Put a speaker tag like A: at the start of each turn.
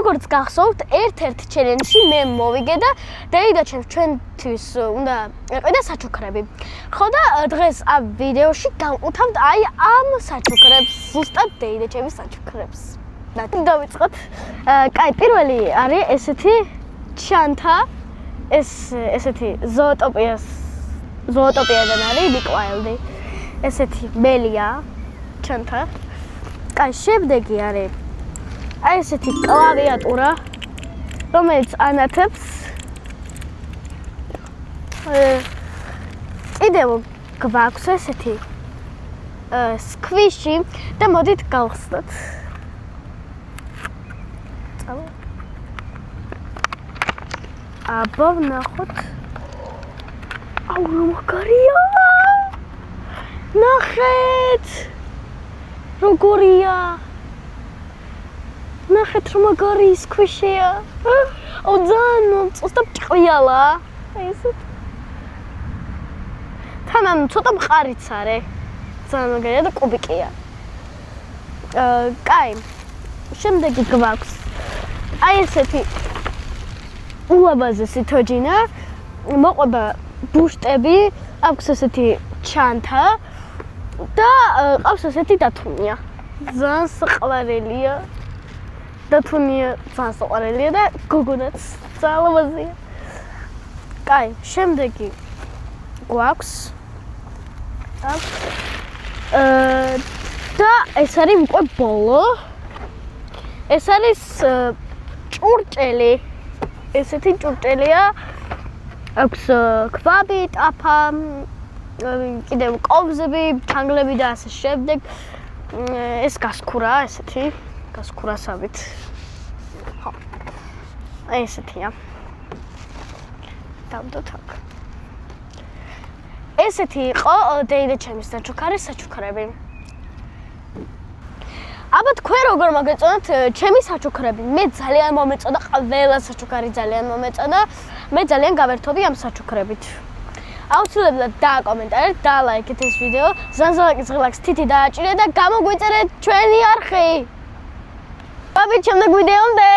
A: როგორც გახსოვთ, ერთ-ერთ ჩელენჯში მე მოვიგე და დეიდა ჩვენთვის უნდა ეყიდა საჩუქრები. ხო და დღეს ამ ვიდეოში გავყუთავთ აი ამ საჩუქრებს, ზუსტად დეიდა ჩემის საჩუქრებს. დავიწყოთ. კაი, პირველი არის ესეთი ჩანთა, ესეთი ზოოტოპიადან არის Nick Wilde. ესეთი მელია ჩანთა. კაი, შემდეგი არის აი ესეთი კლავიატურა, რომელიც ანათებს კიდევ გვაქვს ესეთი სკვიში და მოდით გავხსნათ. აბა ვნახოთ. აუ რომ მაგარია! ნახეთ! როგორია? ნახეთ რომ მაგარი სკვიშია. აუ ძალიან ცოტა ჭყიალა. აი ესე. თანამ ცოტა მყარიც არის. ძალიან მაგარია და კუბიკია. კაი. შემდეგი გვაქვს. აი ესეთი ულამაზესი თოჯინა. მოყვება ბუშტები, აქვს ესეთი ჩანთა და ყავს ესეთი დათუნია. ძალიან საყვარელია. დათუნია ძალიან საყვარელია და გოგონაც ძალიან ლამაზია. კაი, შემდეგი გვაქვს. და ეს არის უკვე ბოლო. ეს არის ჭურჭელი. ესეთი ჭურჭელია. აქვს ქვაბი, ტაფა, კიდევ კოვზები, ჩანგლები და ასე შემდეგ. ეს გასქურა, ესეთი გასქურასავით. ხო. ესეთია. დავდოთ აქ. ესეთი იყო დეიდა ჩემის საჩუქრები. აბა თქვენ როგორ მოგეწონათ ჩემი საჩუქრები? მე ძალიან მომეწონა, ყველა საჩუქარი ძალიან მომეწონა. მე ძალიან გავერთობი ამ საჩუქრებით. აუცილებლად დააკომენტარეთ, დაალაიქეთ ეს ვიდეო, ზანზალაკის ღილაკს თითი დააჭირეთ და გამოგვიწერეთ ჩვენი არხი. ბაბით, შემდეგ ვიდეომდე!